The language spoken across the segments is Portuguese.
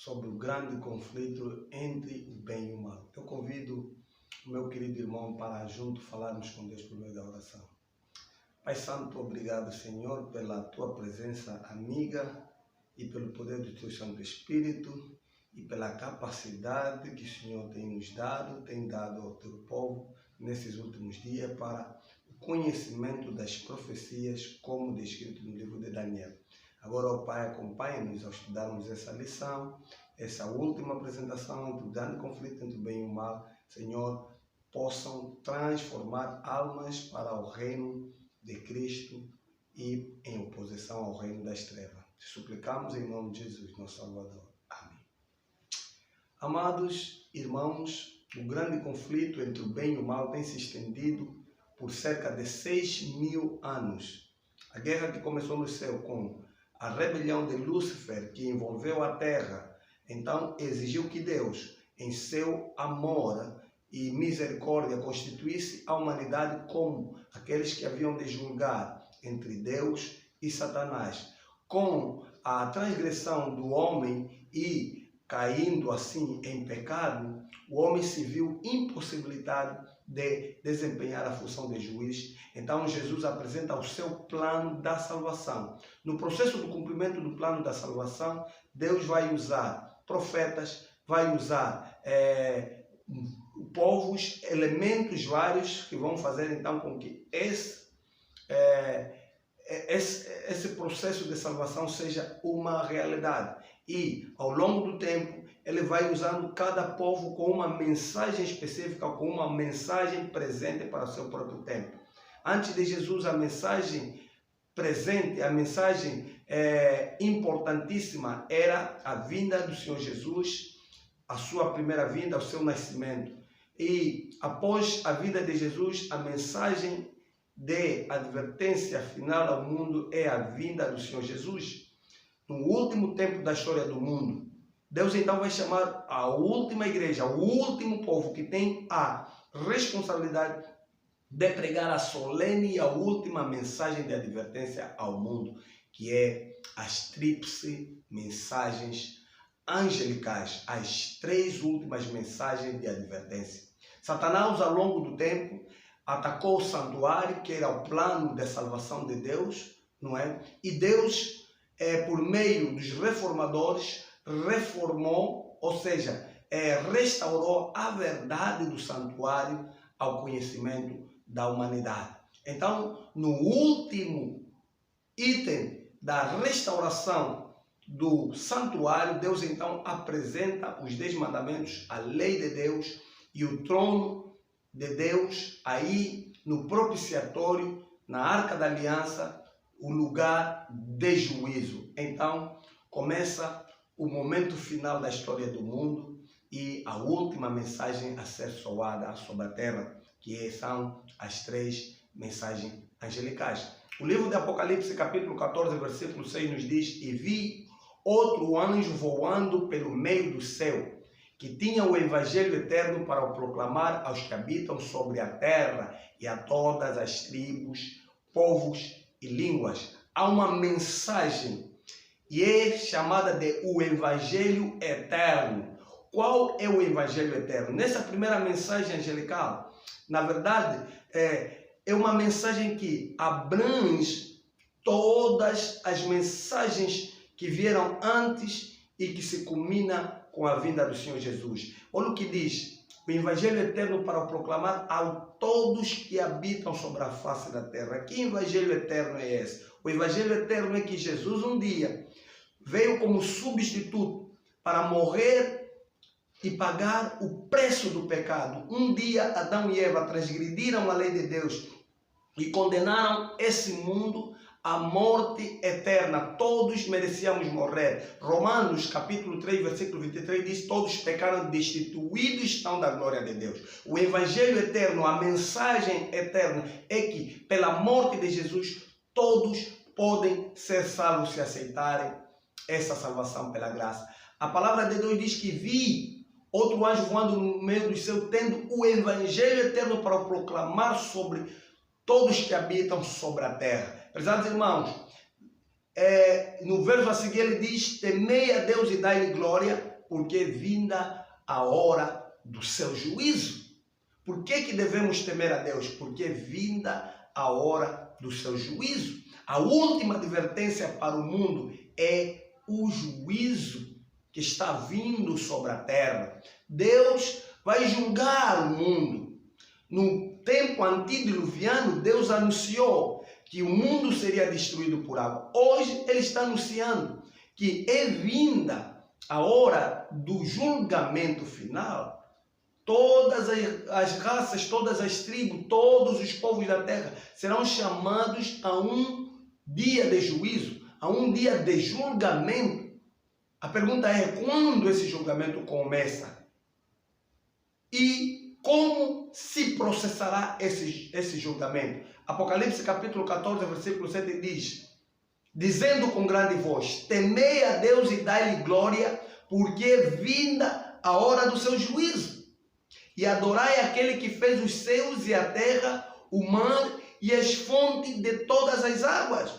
sobre o grande conflito entre o bem e o mal. Eu convido o meu querido irmão para junto falarmos com Deus por meio da oração. Pai Santo, obrigado, Senhor, pela Tua presença amiga e pelo poder do Teu Santo Espírito e pela capacidade que o Senhor tem nos dado, tem dado ao Teu povo nesses últimos dias para o conhecimento das profecias, como descrito no livro de Daniel. Agora, ó Pai, acompanhe-nos ao estudarmos essa lição, essa última apresentação entre o grande conflito entre o bem e o mal. Senhor, possam transformar almas para o reino de Cristo e em oposição ao reino das trevas. Te suplicamos em nome de Jesus, nosso Salvador. Amém. Amados irmãos, o grande conflito entre o bem e o mal tem se estendido por cerca de 6.000 anos. A guerra que começou no céu com a rebelião de Lúcifer, que envolveu a terra, então exigiu que Deus, em seu amor e misericórdia, constituísse a humanidade como aqueles que haviam de julgar entre Deus e Satanás. Com a transgressão do homem e caindo assim em pecado, o homem se viu impossibilitado de desempenhar a função de juiz. Então Jesus apresenta o seu plano da salvação. No processo do cumprimento do plano da salvação, Deus vai usar profetas, vai usar povos, elementos vários que vão fazer então com que esse processo de salvação seja uma realidade. E ao longo do tempo, ele vai usando cada povo com uma mensagem específica, com uma mensagem presente para o seu próprio tempo. Antes de Jesus, a mensagem presente, a mensagem importantíssima era a vinda do Senhor Jesus, a sua primeira vinda, o seu nascimento. E após a vida de Jesus, a mensagem de advertência final ao mundo é a vinda do Senhor Jesus. No último tempo da história do mundo, Deus então vai chamar a última igreja, o último povo que tem a responsabilidade de pregar a solene e a última mensagem de advertência ao mundo, que é as tríplice mensagens angelicais, as 3 últimas mensagens de advertência. Satanás, ao longo do tempo, atacou o santuário, que era o plano de salvação de Deus, não é? E Deus, por meio dos reformadores, reformou, ou seja, restaurou a verdade do santuário ao conhecimento da humanidade. Então, no último item da restauração do santuário, Deus então apresenta os 10 mandamentos, a lei de Deus e o trono de Deus aí no propiciatório, na Arca da Aliança, o lugar de juízo. Então, começa o momento final da história do mundo e a última mensagem a ser soada sobre a terra, que são as 3 mensagens angelicais. O livro de Apocalipse, capítulo 14, versículo 6, nos diz: E vi outro anjo voando pelo meio do céu, que tinha o evangelho eterno para o proclamar aos que habitam sobre a terra e a todas as tribos, povos e línguas. Há uma mensagem e é chamada de o Evangelho Eterno. Qual é o Evangelho Eterno? Nessa primeira mensagem angelical, na verdade, é uma mensagem que abrange todas as mensagens que vieram antes e que se culmina com a vinda do Senhor Jesus. Olha o que diz: o Evangelho Eterno para proclamar a todos que habitam sobre a face da terra. Que Evangelho Eterno é esse? O Evangelho Eterno é que Jesus um dia veio como substituto para morrer e pagar o preço do pecado. Um dia Adão e Eva transgrediram a lei de Deus e condenaram esse mundo à morte eterna. Todos merecíamos morrer. Romanos capítulo 3, versículo 23 diz: todos pecaram, destituídos estão da glória de Deus. O Evangelho Eterno, a mensagem eterna é que pela morte de Jesus todos podem ser salvos se aceitarem essa salvação pela graça. A palavra de Deus diz que vi outro anjo voando no meio do céu, tendo o Evangelho Eterno para proclamar sobre todos que habitam sobre a terra. Prezados irmãos, no verso a seguir ele diz: temei a Deus e dai-lhe glória, porque é vinda a hora do seu juízo. Por que devemos temer a Deus? Porque é vinda a hora do seu juízo. A última advertência para o mundo é o juízo que está vindo sobre a terra. Deus vai julgar o mundo. No tempo antediluviano, Deus anunciou que o mundo seria destruído por água. Hoje, Ele está anunciando que é vinda a hora do julgamento final. Todas as raças, todas as tribos, todos os povos da terra serão chamados a um dia de juízo, a um dia de julgamento. A pergunta é, quando esse julgamento começa? E como se processará esse julgamento? Apocalipse capítulo 14, versículo 7 diz, dizendo com grande voz, temei a Deus e dai-lhe glória, porque é vinda a hora do seu juízo. E adorai aquele que fez os céus e a terra, o mar e as fontes de todas as águas.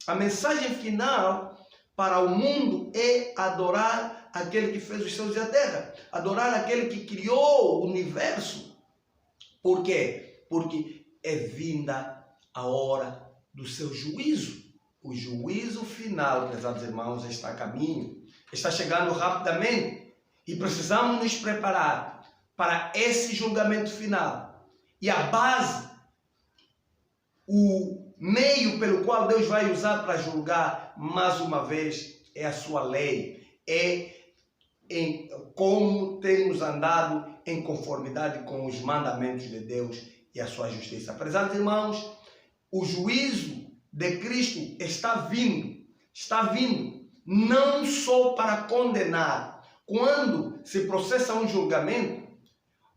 A mensagem final para o mundo é adorar aquele que fez os céus e a terra. Adorar aquele que criou o universo. Por quê? Porque é vinda a hora do seu juízo. O juízo final, prezados irmãos, está a caminho. Está chegando rapidamente. E precisamos nos preparar para esse julgamento final. E a base, o meio pelo qual Deus vai usar para julgar, mais uma vez, é a sua lei. É em como temos andado em conformidade com os mandamentos de Deus e a sua justiça. Prezados irmãos, o juízo de Cristo está vindo, não só para condenar. Quando se processa um julgamento,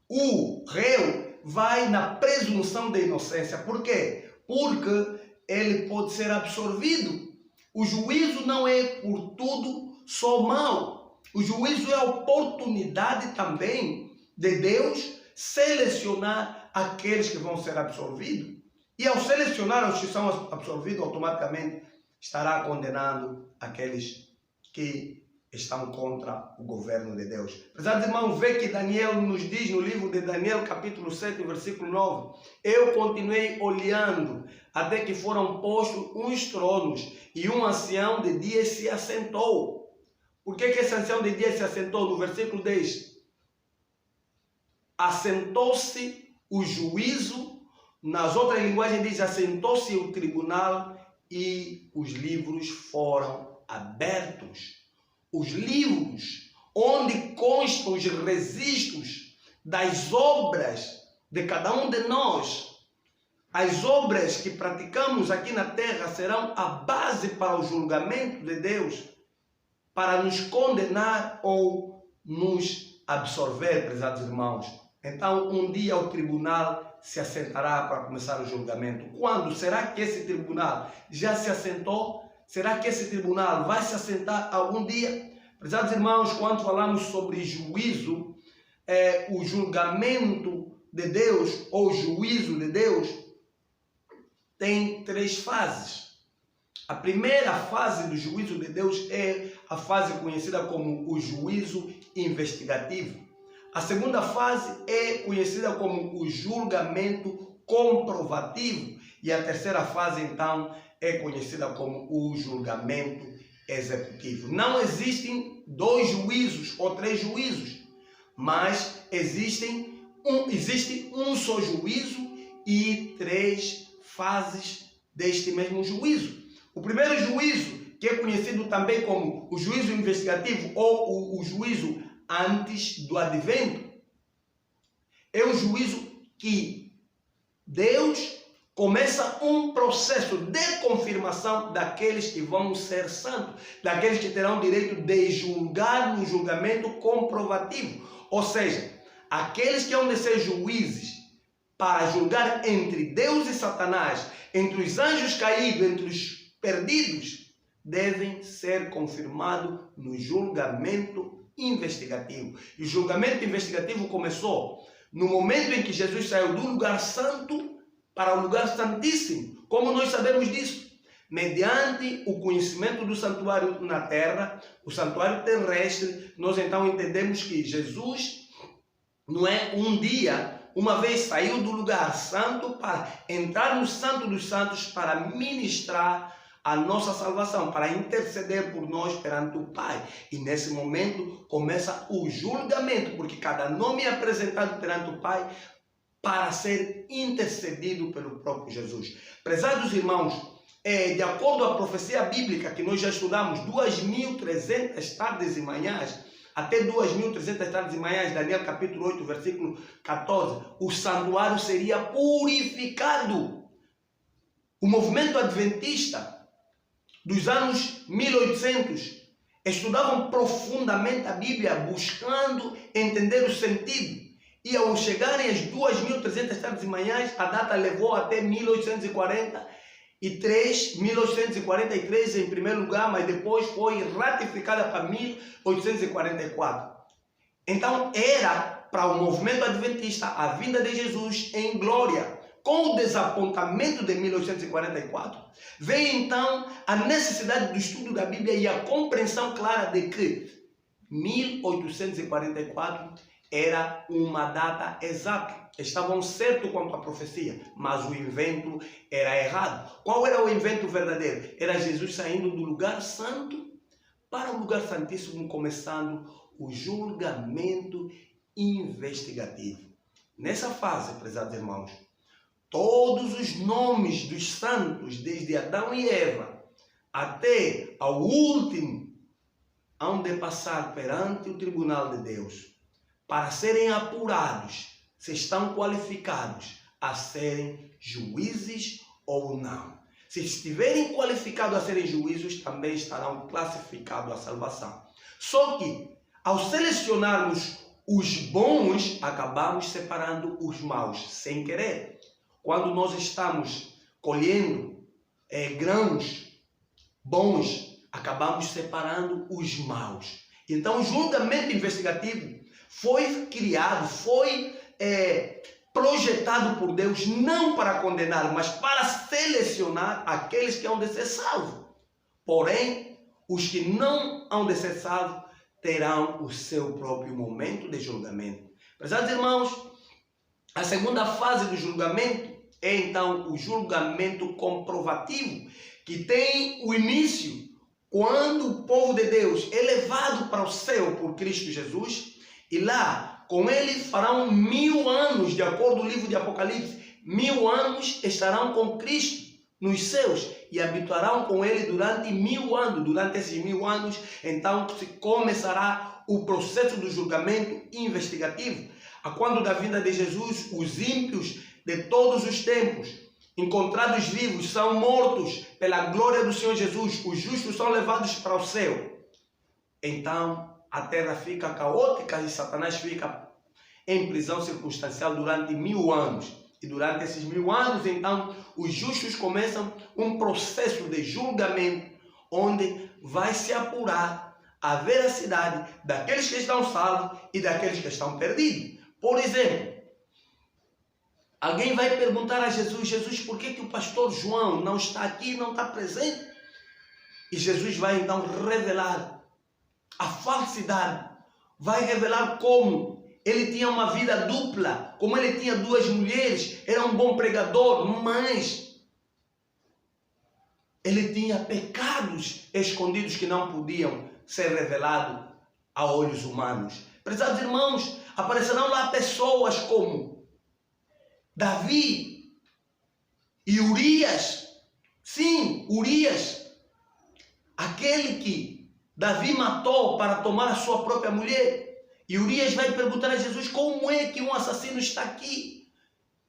o réu vai na presunção de inocência. Por quê? Porque ele pode ser absolvido. O juízo não é por tudo só mal. O juízo é a oportunidade também de Deus selecionar aqueles que vão ser absolvidos. E ao selecionar os que são absolvidos, automaticamente estará condenando aqueles que estão contra o governo de Deus. Prezados irmãos, vê que Daniel nos diz no livro de Daniel, capítulo 7, versículo 9. Eu continuei olhando até que foram postos uns tronos e um ancião de dias se assentou. Por que esse ancião de dias se assentou? No versículo 10. Assentou-se o juízo, nas outras linguagens diz assentou-se o tribunal e os livros foram abertos. Os livros onde constam os registros das obras de cada um de nós. As obras que praticamos aqui na terra serão a base para o julgamento de Deus, para nos condenar ou nos absorver, prezados irmãos. Então, um dia o tribunal se assentará para começar o julgamento. Quando? Será que esse tribunal já se assentou? Será que esse tribunal vai se assentar algum dia? Prezados irmãos, quando falamos sobre juízo, o julgamento de Deus, ou juízo de Deus, tem 3 fases. A primeira fase do juízo de Deus é a fase conhecida como o juízo investigativo. A segunda fase é conhecida como o julgamento comprovativo. E a terceira fase, então, é conhecida como o julgamento executivo. Não existem 2 juízos ou 3 juízos, mas existe um só juízo e 3 fases deste mesmo juízo. O primeiro juízo, que é conhecido também como o juízo investigativo ou o juízo antes do advento, é o juízo que Deus começa um processo de confirmação daqueles que vão ser santos, daqueles que terão direito de julgar no julgamento comprovativo. Ou seja, aqueles que hão de ser juízes para julgar entre Deus e Satanás, entre os anjos caídos, entre os perdidos, devem ser confirmados no julgamento investigativo. E o julgamento investigativo começou no momento em que Jesus saiu do lugar santo para o lugar santíssimo. Como nós sabemos disso? mediante o conhecimento do santuário na terra, o santuário terrestre, nós então entendemos que Jesus não é um dia, uma vez saiu do lugar santo para entrar no Santo dos Santos para ministrar a nossa salvação, para interceder por nós perante o Pai. E nesse momento começa o julgamento, porque cada nome é apresentado perante o Pai para ser intercedido pelo próprio Jesus. Prezados irmãos, de acordo à profecia bíblica que nós já estudamos, 2.300 tardes e manhãs, até 2.300 tardes e manhãs, Daniel capítulo 8, versículo 14, o santuário seria purificado. O movimento adventista dos anos 1800 estudavam profundamente a Bíblia, buscando entender o sentido. E ao chegarem às 2.300 tardes e manhãs, a data levou até 1843 em primeiro lugar, mas depois foi ratificada para 1844. Então era para o movimento adventista a vinda de Jesus em glória. Com o desapontamento de 1844, veio então a necessidade do estudo da Bíblia e a compreensão clara de que 1844 era uma data exata. Estavam certos quanto à profecia, mas o invento era errado. Qual era o invento verdadeiro? Era Jesus saindo do lugar santo para o lugar santíssimo, começando o julgamento investigativo. Nessa fase, prezados irmãos, todos os nomes dos santos, desde Adão e Eva até ao último, hão de passar perante o tribunal de Deus para serem apurados se estão qualificados a serem juízes ou não. Se estiverem qualificados a serem juízes, também estarão classificados à salvação. Só que, ao selecionarmos os bons, acabamos separando os maus, sem querer. Quando nós estamos colhendo grãos bons, acabamos separando os maus. Então, o julgamento investigativo foi criado, foi projetado por Deus, não para condenar, mas para selecionar aqueles que hão de ser salvos. Porém, os que não hão de ser salvos terão o seu próprio momento de julgamento. Prezados irmãos, a segunda fase do julgamento é então o julgamento comprovativo, que tem o início quando o povo de Deus é levado para o céu por Cristo Jesus, e lá com ele farão 1000 anos, de acordo com o livro de Apocalipse, 1000 anos estarão com Cristo nos céus e habitarão com ele durante 1000 anos. Durante esses 1000 anos, então, se começará o processo do julgamento investigativo. A quando da vinda de Jesus, os ímpios de todos os tempos, encontrados vivos, são mortos pela glória do Senhor Jesus. Os justos são levados para o céu. Então, a terra fica caótica e Satanás fica em prisão circunstancial durante 1000 anos. E durante esses 1000 anos, então, os justos começam um processo de julgamento, onde vai se apurar a veracidade daqueles que estão salvos e daqueles que estão perdidos. Por exemplo, alguém vai perguntar a Jesus: Jesus, por que o pastor João não está aqui, não está presente? E Jesus vai então revelar a falsidade, vai revelar como ele tinha uma vida dupla, como ele tinha 2 mulheres, era um bom pregador, mas ele tinha pecados escondidos que não podiam ser revelados a olhos humanos. Prezados irmãos, aparecerão lá pessoas como Davi e Urias. Sim, Urias, aquele que Davi matou para tomar a sua própria mulher. E Urias vai perguntar a Jesus: como é que um assassino está aqui?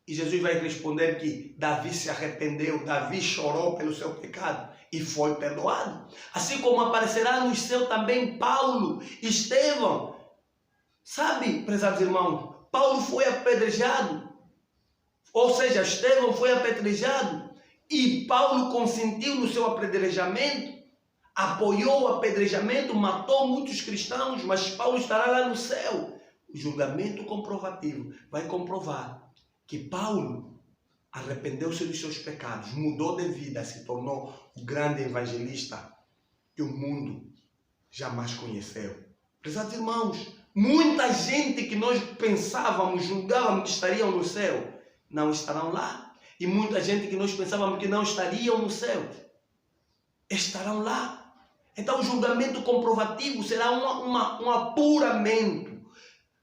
E Jesus vai responder que Davi se arrependeu, Davi chorou pelo seu pecado e foi perdoado. Assim como aparecerá no céu também Paulo, Estevão. Sabe, prezados irmãos, Paulo foi apedrejado, ou seja, Estevão foi apedrejado e Paulo consentiu no seu apedrejamento, apoiou o apedrejamento, matou muitos cristãos, mas Paulo estará lá no céu. O julgamento comprovativo vai comprovar que Paulo arrependeu-se dos seus pecados, mudou de vida, se tornou o grande evangelista que o mundo jamais conheceu. Prezados irmãos, muita gente que nós pensávamos, julgávamos que estariam no céu, não estarão lá. E muita gente que nós pensávamos que não estariam no céu, estarão lá. Então o julgamento comprovativo será um apuramento,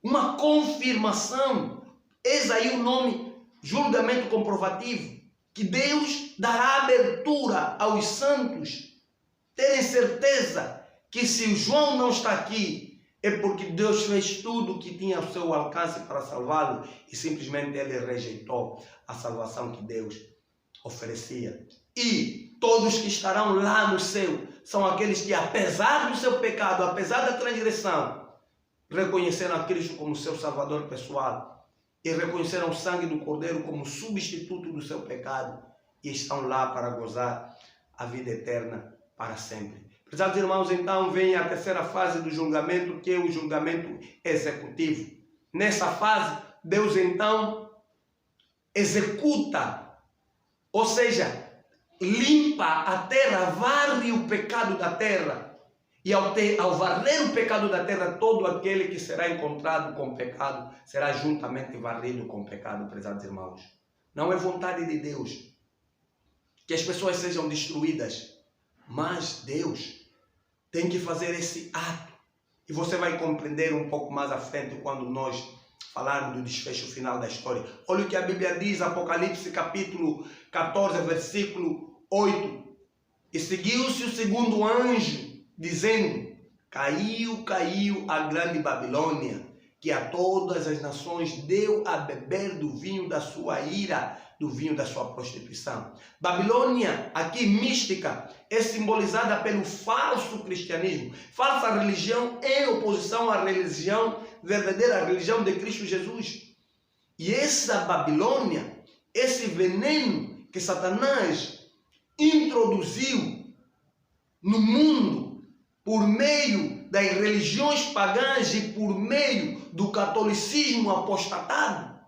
uma confirmação. Eis aí o nome, julgamento comprovativo, que Deus dará abertura aos santos terem certeza que se João não está aqui, é porque Deus fez tudo o que tinha ao seu alcance para salvá-lo e simplesmente ele rejeitou a salvação que Deus oferecia. E todos que estarão lá no céu são aqueles que, apesar do seu pecado, apesar da transgressão, reconheceram a Cristo como seu Salvador pessoal e reconheceram o sangue do Cordeiro como substituto do seu pecado e estão lá para gozar a vida eterna para sempre. Prezados irmãos, então vem a terceira fase do julgamento, que é o julgamento executivo. Nessa fase, Deus então executa, ou seja, limpa a terra, varre o pecado da terra. E ao varrer o pecado da terra, todo aquele que será encontrado com pecado será juntamente varrido com pecado, prezados irmãos. Não é vontade de Deus que as pessoas sejam destruídas, mas Deus tem que fazer esse ato. E você vai compreender um pouco mais à frente quando nós falarmos do desfecho final da história. Olha o que a Bíblia diz, Apocalipse capítulo 14, versículo 8. E seguiu-se o segundo anjo, dizendo: caiu, caiu a grande Babilônia, que a todas as nações deu a beber do vinho da sua ira, do vinho da sua prostituição. Babilônia, aqui mística, é simbolizada pelo falso cristianismo, falsa religião em oposição à religião verdadeira, a religião de Cristo Jesus. E essa Babilônia, esse veneno que Satanás introduziu no mundo por meio das religiões pagãs e por meio do catolicismo apostatado,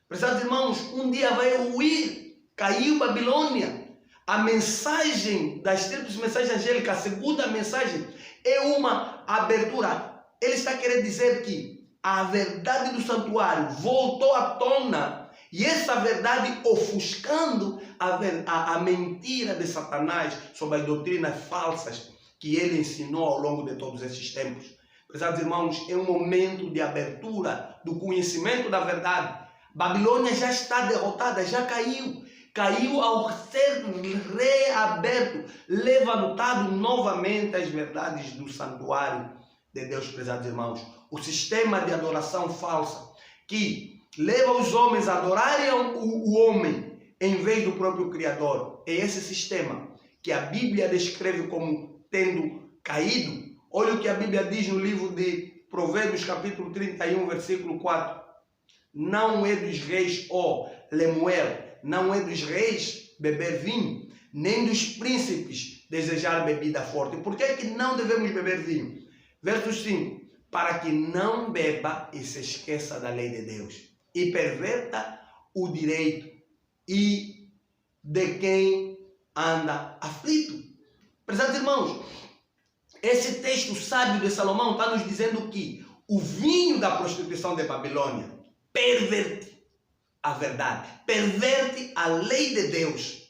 prezados irmãos, um dia vai ruir, caiu Babilônia. A mensagem das tríplices mensagens angélicas, a segunda mensagem, é uma abertura. Ele está querendo dizer que a verdade do santuário voltou à tona, e essa verdade ofuscando a mentira de Satanás sobre as doutrinas falsas que ele ensinou ao longo de todos esses tempos. Prezados irmãos, é um momento de abertura do conhecimento da verdade. Babilônia já está derrotada, já caiu. Caiu ao ser reaberto, levantado novamente as verdades do santuário de Deus, prezados irmãos. O sistema de adoração falsa que leva os homens a adorarem o homem em vez do próprio Criador. É esse sistema que a Bíblia descreve como tendo caído. Olha o que a Bíblia diz no livro de Provérbios, capítulo 31, versículo 4. Não é dos reis, ó Lemuel, não é dos reis beber vinho, nem dos príncipes desejar bebida forte. Por que é que não devemos beber vinho? Verso 5. Para que não beba e se esqueça da lei de Deus, e perverta o direito e de quem anda aflito. Prezados irmãos, esse texto sábio de Salomão está nos dizendo que o vinho da prostituição de Babilônia perverte a verdade, perverte a lei de Deus.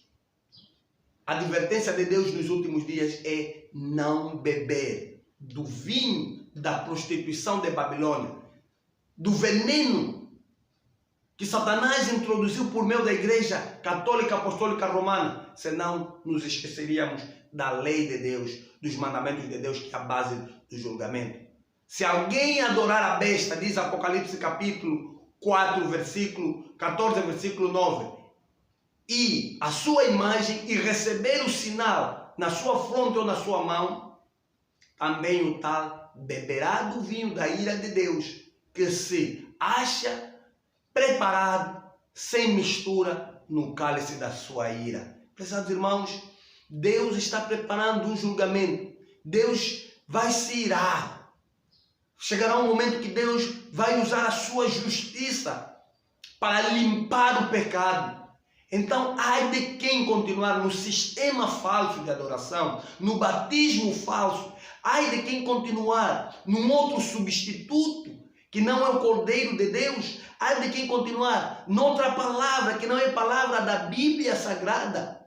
A advertência de Deus nos últimos dias é não beber do vinho da prostituição de Babilônia, do veneno que Satanás introduziu por meio da Igreja Católica Apostólica Romana, senão nos esqueceríamos da lei de Deus, dos mandamentos de Deus, que é a base do julgamento. Se alguém adorar a besta, diz Apocalipse capítulo 4, versículo 14, versículo 9, e a sua imagem e receber o sinal na sua fronte ou na sua mão, também o tal beberá do vinho da ira de Deus, que se acha preparado, sem mistura, no cálice da sua ira. Prezados irmãos, Deus está preparando um julgamento. Deus vai se irar. Chegará um momento que Deus vai usar a sua justiça para limpar o pecado. Então, ai de quem continuar no sistema falso de adoração, no batismo falso, ai de quem continuar num outro substituto, que não é o Cordeiro de Deus, ai de quem continuar noutra palavra, que não é palavra da Bíblia Sagrada,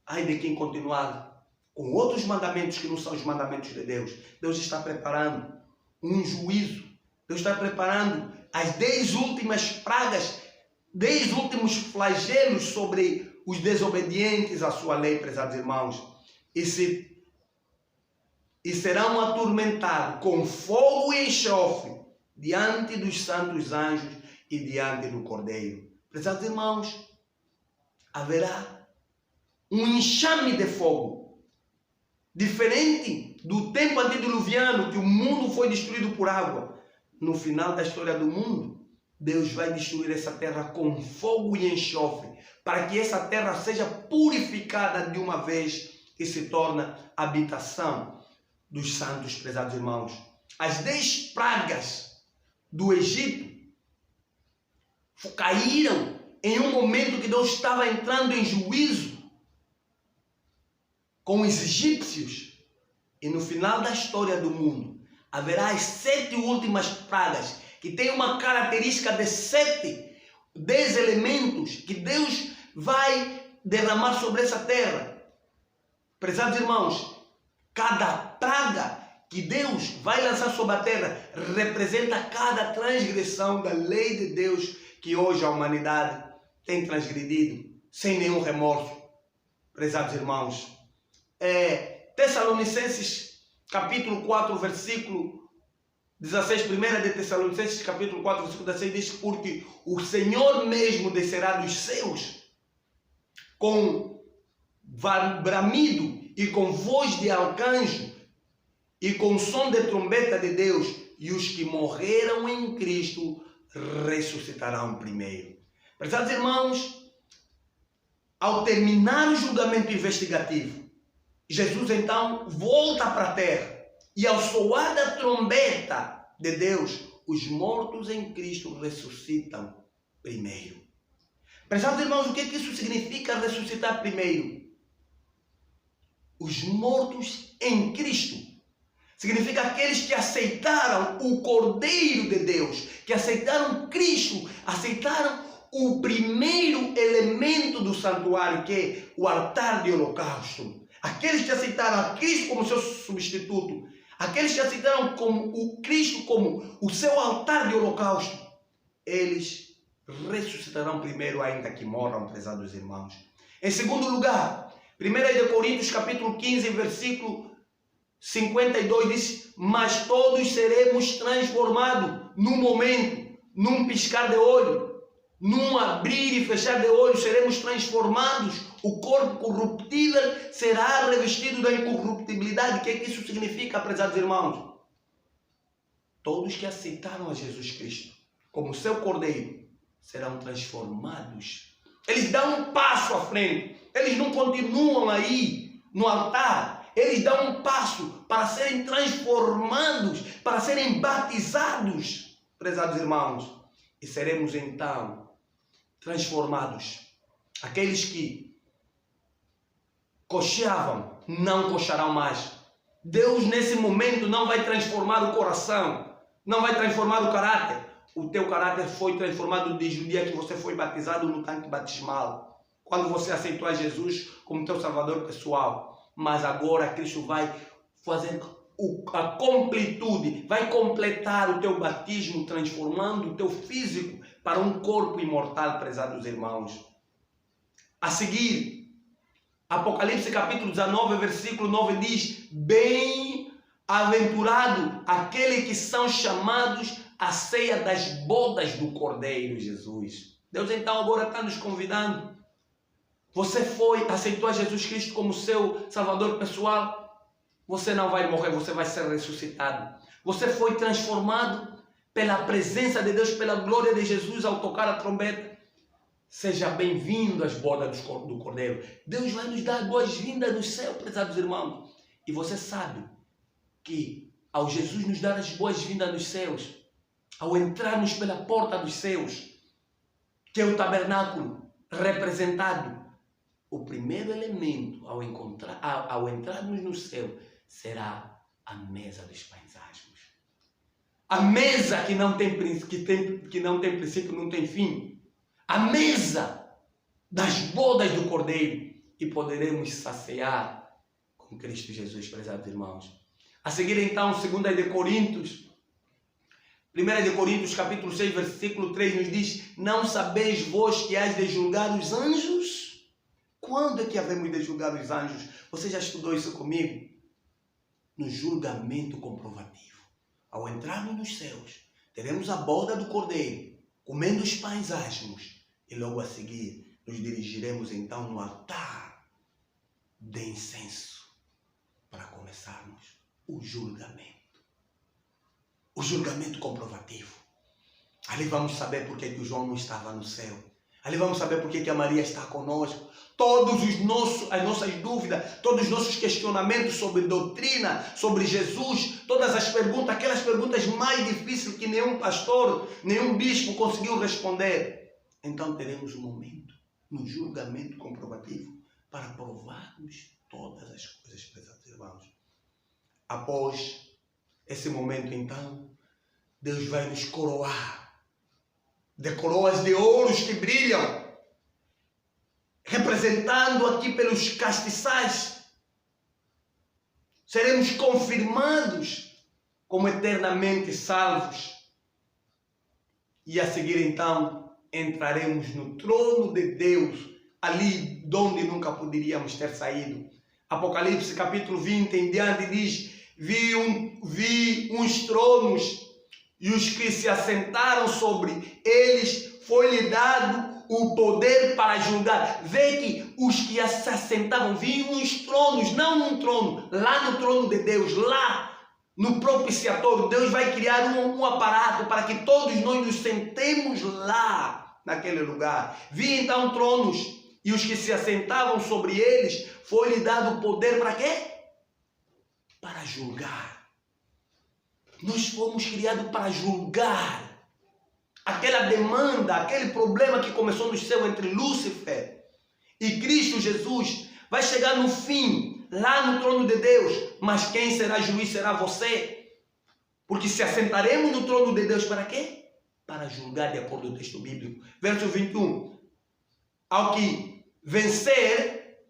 ai de quem continuar com outros mandamentos que não são os mandamentos de Deus. Deus está preparando um juízo, Deus está preparando as 10 últimas pragas, 10 últimos flagelos sobre os desobedientes à sua lei, prezados irmãos, e serão atormentados com fogo e enxofre diante dos santos anjos e diante do Cordeiro. Prezados irmãos, haverá um enxame de fogo, diferente do tempo antediluviano, que o mundo foi destruído por água. No final da história do mundo, Deus vai destruir essa terra com fogo e enxofre, para que essa terra seja purificada de uma vez e se torne habitação dos santos, prezados irmãos. As 10 pragas do Egito caíram em um momento que Deus estava entrando em juízo com os egípcios. E no final da história do mundo, haverá as 7 últimas pragas, que tem uma característica de 10 elementos que Deus vai derramar sobre essa terra. Prezados irmãos, cada praga que Deus vai lançar sobre a terra representa cada transgressão da lei de Deus que hoje a humanidade tem transgredido sem nenhum remorso. Prezados irmãos, Tessalonicenses capítulo 4, versículo 16, 1 de Tessalonicenses capítulo 4, versículo 16 diz: porque o Senhor mesmo descerá dos céus com bramido e com voz de arcanjo e com som de trombeta de Deus, e os que morreram em Cristo ressuscitarão primeiro. Prezados irmãos, ao terminar o julgamento investigativo, Jesus então volta para a terra, e ao soar da trombeta de Deus, os mortos em Cristo ressuscitam primeiro. Prezados irmãos, o que isso significa ressuscitar primeiro? Os mortos em Cristo significa aqueles que aceitaram o Cordeiro de Deus, que aceitaram Cristo, aceitaram o primeiro elemento do santuário, que é o altar de holocausto. Aqueles que aceitaram a Cristo como seu substituto, aqueles que aceitaram o Cristo como o seu altar de holocausto, eles ressuscitarão primeiro, ainda que morram, prezados irmãos. Em segundo lugar, 1 Coríntios capítulo 15, versículo 52 diz: mas todos seremos transformados num momento, num piscar de olho, num abrir e fechar de olhos, seremos transformados. O corpo corruptível será revestido da incorruptibilidade. O que isso significa, prezados irmãos? Todos que aceitaram a Jesus Cristo como seu Cordeiro serão transformados. Eles dão um passo à frente. Eles não continuam aí no altar. Eles dão um passo para serem transformados, para serem batizados, prezados irmãos. E seremos então transformados. Aqueles que cocheavam, não coxarão mais. Deus nesse momento não vai transformar o coração, não vai transformar o caráter. O teu caráter foi transformado desde o dia que você foi batizado no tanque batismal, quando você aceitou a Jesus como teu salvador pessoal. Mas agora Cristo vai fazer a completude, vai completar o teu batismo, transformando o teu físico para um corpo imortal, prezados irmãos. A seguir, Apocalipse capítulo 19, versículo 9 diz: bem-aventurado aquele que são chamados à ceia das bodas do Cordeiro Jesus. Deus então agora está nos convidando. Você aceitou a Jesus Cristo como seu salvador pessoal, você não vai morrer, você vai ser ressuscitado. Você foi transformado pela presença de Deus, pela glória de Jesus ao tocar a trombeta. Seja bem-vindo às bodas do Cordeiro. Deus vai nos dar boas-vindas no céu, prezados irmãos. E você sabe que ao Jesus nos dar as boas-vindas nos céus, ao entrarmos pela porta dos céus, que é o tabernáculo, representado. O primeiro elemento ao entrarmos no céu será a mesa dos pães asmos. A mesa que não tem princípio, não tem fim. A mesa das bodas do Cordeiro. E poderemos saciar com Cristo Jesus, prezados irmãos. A seguir então, 2 de Coríntios, 1 de Coríntios capítulo 6, versículo 3 nos diz: não sabeis vós que hás de julgar os anjos? Quando é que havemos de julgar os anjos? Você já estudou isso comigo? No julgamento comprovativo. Ao entrarmos nos céus, teremos a boda do Cordeiro, comendo os pães asmos, e logo a seguir nos dirigiremos então no altar de incenso para começarmos o julgamento. O julgamento comprovativo. Ali vamos saber por que o João não estava no céu. Ali vamos saber por que a Maria está conosco. As nossas dúvidas, todos os nossos questionamentos sobre doutrina, sobre Jesus, todas as perguntas, aquelas perguntas mais difíceis que nenhum pastor, nenhum bispo conseguiu responder. Então teremos um momento no julgamento comprovativo para provarmos todas as coisas, prezados irmãos. Após esse momento, então, Deus vai nos coroar de coroas de ouros que brilham, representando aqui pelos castiçais. Seremos confirmados como eternamente salvos. E a seguir, então, entraremos no trono de Deus, ali de onde nunca poderíamos ter saído. Apocalipse capítulo 20 em diante diz: vi uns tronos, e os que se assentaram sobre eles foi-lhe dado o poder para julgar. Vê que os que se assentavam, viam uns tronos, não um trono, lá no trono de Deus, lá no propiciatório. Deus vai criar um aparato para que todos nós nos sentemos lá, naquele lugar. Vi então tronos, e os que se assentavam sobre eles foi-lhe dado o poder para quê? Para julgar. Nós fomos criados para julgar. Aquela demanda, aquele problema que começou no céu entre Lúcifer e Cristo Jesus, vai chegar no fim, lá no trono de Deus. Mas quem será juiz será você. Porque se assentaremos no trono de Deus para quê? Para julgar de acordo com o texto bíblico. Verso 21. Ao que vencer,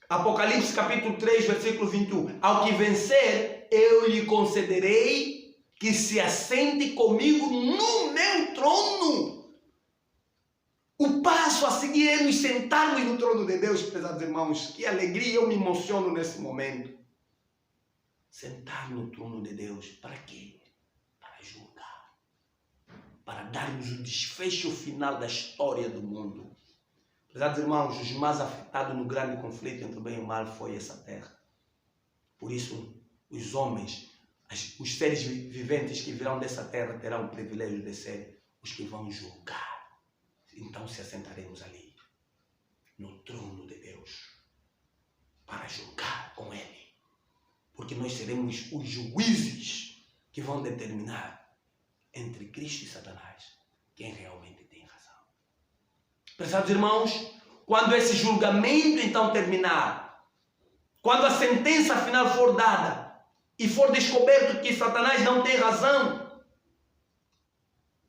Apocalipse capítulo 3, versículo 21. Ao que vencer, eu lhe concederei que se assente comigo no meu trono. O passo a seguir é nos sentarmos no trono de Deus, prezados irmãos. Que alegria, eu me emociono nesse momento. Sentar no trono de Deus, para quê? Para julgar. Para darmos o desfecho final da história do mundo. Prezados irmãos, os mais afetados no grande conflito entre o bem e o mal foi essa terra. Por isso, os homens, os seres viventes que virão dessa terra terão o privilégio de ser os que vão julgar. Então se assentaremos ali, no trono de Deus, para julgar com Ele. Porque nós seremos os juízes que vão determinar entre Cristo e Satanás quem realmente tem razão. Prezados irmãos, quando esse julgamento então terminar, quando a sentença final for dada, e for descoberto que Satanás não tem razão,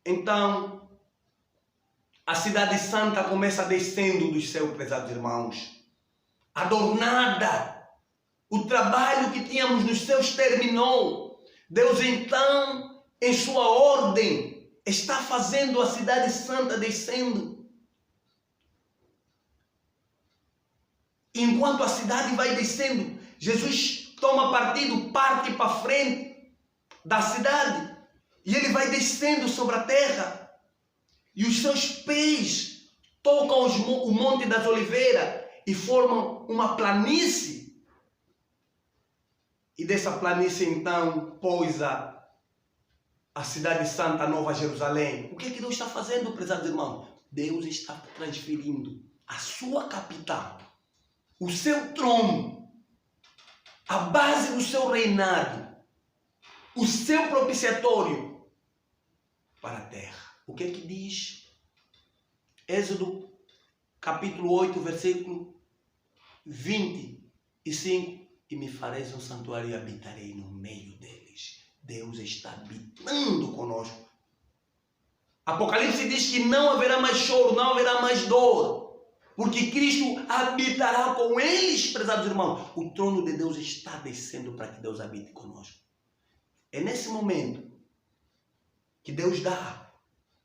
então a cidade santa começa descendo do céu, prezados irmãos, adornada. O trabalho que tínhamos nos céus terminou. Deus então, em sua ordem, está fazendo a cidade santa descendo. Enquanto a cidade vai descendo, Jesus toma partido, parte para frente da cidade. E ele vai descendo sobre a terra. E os seus pés tocam o Monte das Oliveiras e formam uma planície. E dessa planície então pousa a cidade santa, a Nova Jerusalém. O que é que Deus está fazendo, prezados irmãos? Deus está transferindo a sua capital, o seu trono, a base do seu reinado, o seu propiciatório para a terra. O que é que diz? Êxodo capítulo 8, versículo 25. E me fareis um santuário e habitarei no meio deles. Deus está habitando conosco. Apocalipse diz que não haverá mais choro, não haverá mais dor, porque Cristo habitará com eles, prezados irmãos. O trono de Deus está descendo para que Deus habite conosco. É nesse momento que Deus dá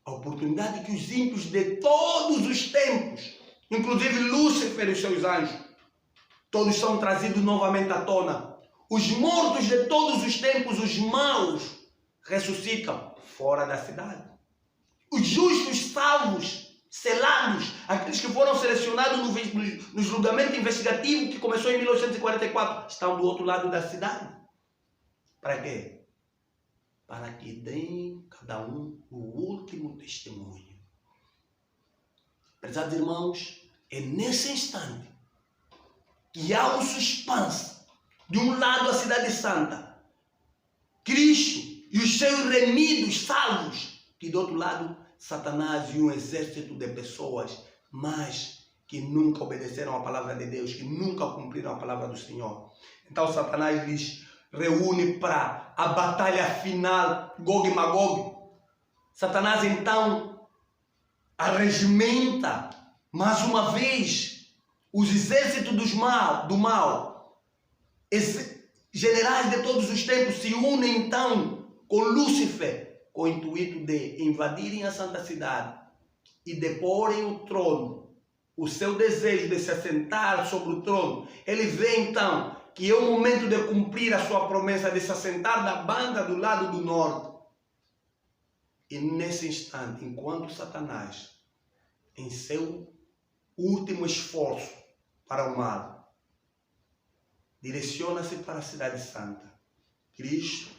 a oportunidade que os ímpios de todos os tempos, inclusive Lúcifer e os seus anjos, todos são trazidos novamente à tona. Os mortos de todos os tempos, os maus, ressuscitam fora da cidade. Os justos, salvos, selados, aqueles que foram selecionados no julgamento investigativo que começou em 1944, estão do outro lado da cidade. Para quê? Para que deem cada um o último testemunho. Prezados irmãos, é nesse instante que há um suspense. De um lado a cidade santa, Cristo e os seus remidos, salvos, e do outro lado Satanás e um exército de pessoas, mas que nunca obedeceram a palavra de Deus, que nunca cumpriram a palavra do Senhor. Então Satanás lhes reúne para a batalha final, Gog e Magog. Satanás então arregimenta mais uma vez os exércitos do mal, generais de todos os tempos, se unem então com Lúcifer, com o intuito de invadirem a santa cidade e deporem o trono, o seu desejo de se assentar sobre o trono. Ele vê então que é o momento de cumprir a sua promessa de se assentar na banda do lado do norte. E nesse instante, enquanto Satanás, em seu último esforço para o mal, direciona-se para a cidade santa, Cristo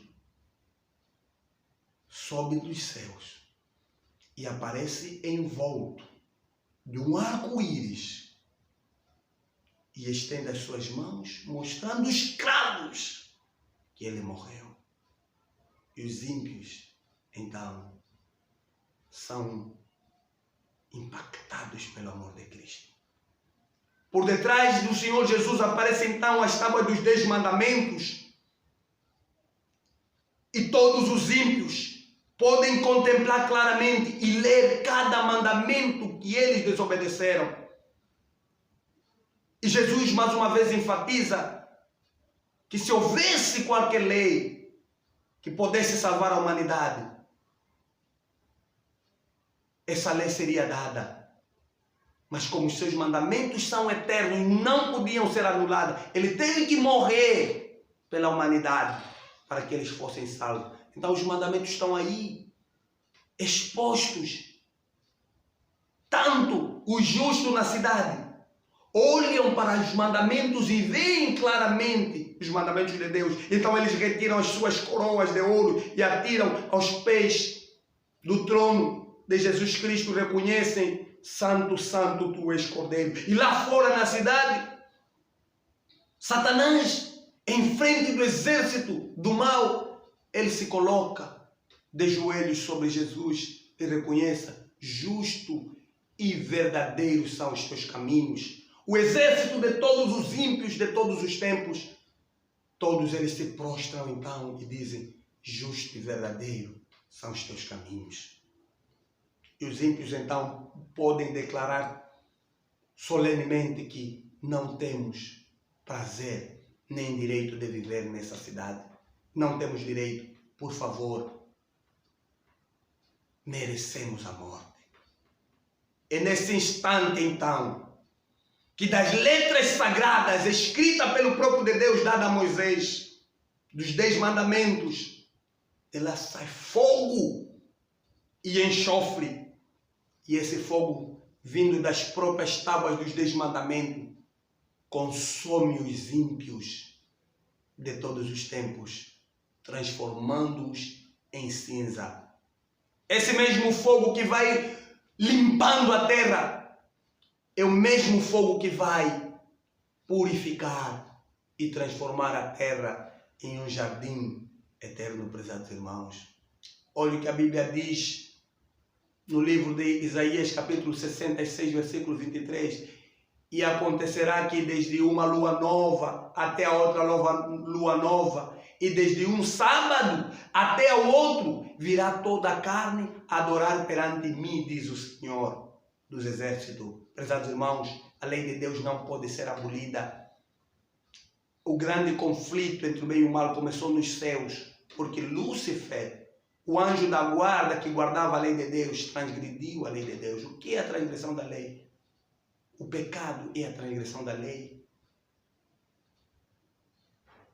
sobe dos céus e aparece envolto de um arco-íris e estende as suas mãos, mostrando os cravos que ele morreu. E os ímpios, então, são impactados pelo amor de Cristo. Por detrás do Senhor Jesus aparece então as tábuas dos 10 mandamentos. E todos os ímpios podem contemplar claramente e ler cada mandamento que eles desobedeceram. E Jesus mais uma vez enfatiza que se houvesse qualquer lei que pudesse salvar a humanidade, essa lei seria dada. Mas como os seus mandamentos são eternos e não podiam ser anulados, ele teve que morrer pela humanidade para que eles fossem salvos. Então os mandamentos estão aí, expostos. Tanto os justos na cidade olham para os mandamentos e veem claramente os mandamentos de Deus. Então eles retiram as suas coroas de ouro e atiram aos pés do trono de Jesus Cristo, reconhecem: Santo, Santo, tu és Cordeiro. E lá fora na cidade, Satanás, em frente do exército do mal, ele se coloca de joelhos sobre Jesus e reconheça: justo e verdadeiro são os teus caminhos. O exército de todos os ímpios de todos os tempos, todos eles se prostram então e dizem: justo e verdadeiro são os teus caminhos. E os ímpios então podem declarar solenemente que não temos prazer nem direito de viver nessa cidade. Não temos direito, por favor, merecemos a morte. É nesse instante então que das letras sagradas escritas pelo próprio de Deus, dada a Moisés, dos 10 mandamentos, ela sai fogo e enxofre. E esse fogo, vindo das próprias tábuas dos 10 mandamentos, consome os ímpios de todos os tempos, transformando-os em cinza. Esse mesmo fogo que vai limpando a terra é o mesmo fogo que vai purificar e transformar a terra em um jardim eterno, prezados irmãos. Olha o que a Bíblia diz no livro de Isaías, capítulo 66, versículo 23, e acontecerá que desde uma lua nova até a outra lua nova, e desde um sábado até o outro, virá toda a carne a adorar perante mim, diz o Senhor dos Exércitos. Prezados irmãos, a lei de Deus não pode ser abolida. O grande conflito entre o bem e o mal começou nos céus, porque Lúcifer, o anjo da guarda que guardava a lei de Deus, transgrediu a lei de Deus. O que é a transgressão da lei? O pecado é a transgressão da lei.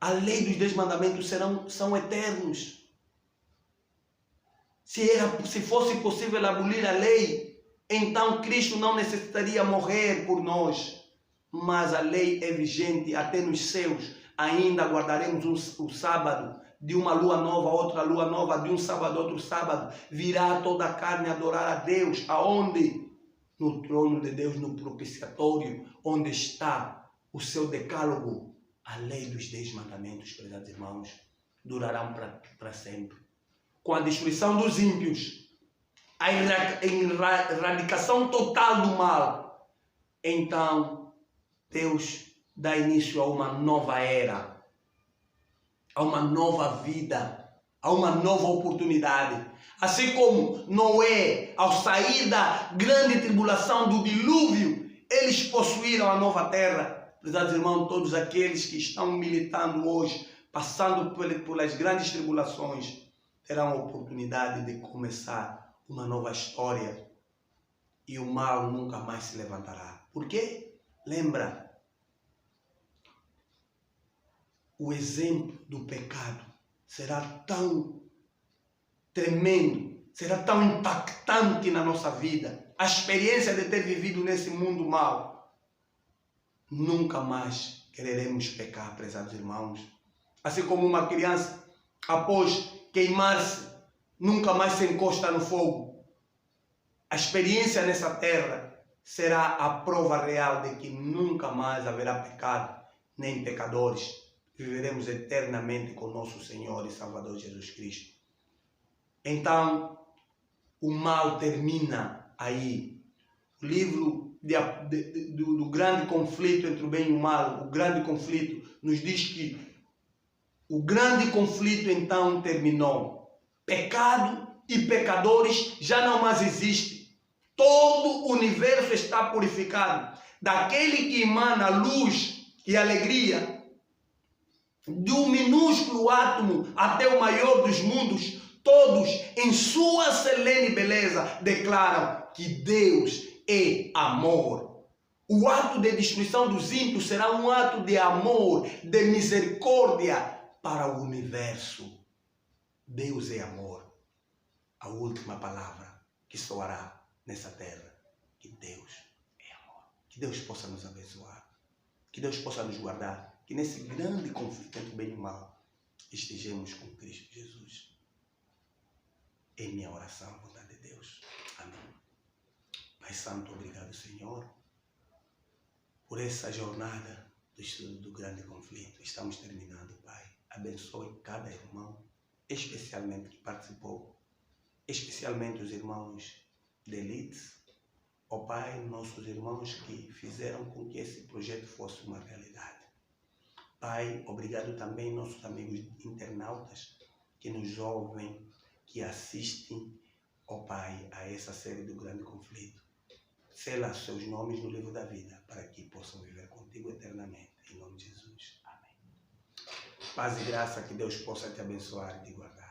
A lei dos 10 mandamentos são eternos. Se fosse possível abolir a lei, então Cristo não necessitaria morrer por nós. Mas a lei é vigente até nos céus. Ainda guardaremos o sábado, de uma lua nova, outra lua nova, de um sábado, outro sábado. Virá toda a carne adorar a Deus. Aonde? No trono de Deus, no propiciatório, onde está o seu decálogo. A lei dos 10 mandamentos, prezados irmãos, durarão para sempre. Com a destruição dos ímpios, a erradicação total do mal, então Deus dá início a uma nova era, a uma nova vida, a uma nova oportunidade. Assim como Noé, ao sair da grande tribulação do dilúvio, eles possuíram a nova terra. Prezados irmãos, todos aqueles que estão militando hoje, passando pelas grandes tribulações, terão a oportunidade de começar uma nova história e o mal nunca mais se levantará. Por quê? Lembra, o exemplo do pecado será tão tremendo, será tão impactante na nossa vida. A experiência de ter vivido nesse mundo mau, nunca mais quereremos pecar, prezados irmãos. Assim como uma criança, após queimar-se, nunca mais se encosta no fogo. A experiência nessa terra será a prova real de que nunca mais haverá pecado, nem pecadores. Viveremos eternamente com nosso Senhor e Salvador Jesus Cristo. Então, o mal termina aí. O livro do grande conflito entre o bem e o mal, o grande conflito, nos diz que o grande conflito então terminou. Pecado e pecadores já não mais existem. Todo o universo está purificado. Daquele que emana luz e alegria, do minúsculo átomo até o maior dos mundos, todos em sua solene beleza declaram que Deus é amor. O ato de destruição dos ímpios será um ato de amor, de misericórdia para o universo. Deus é amor. A última palavra que soará nessa terra, que Deus é amor. Que Deus possa nos abençoar, que Deus possa nos guardar, que nesse grande conflito entre o bem e o mal estejamos com Cristo Jesus. É minha oração, a vontade de Deus. Amém. Pai Santo, obrigado, Senhor, por essa jornada do estudo do grande conflito. Estamos terminando, Pai. Abençoe cada irmão, especialmente que participou, especialmente os irmãos de elite. Ó Pai, nossos irmãos que fizeram com que esse projeto fosse uma realidade. Pai, obrigado também nossos amigos internautas que nos ouvem, que assistem, ó Pai, a essa série do grande conflito. Sela seus nomes no livro da vida, para que possam viver contigo eternamente. Em nome de Jesus. Amém. Paz e graça, que Deus possa te abençoar e te guardar.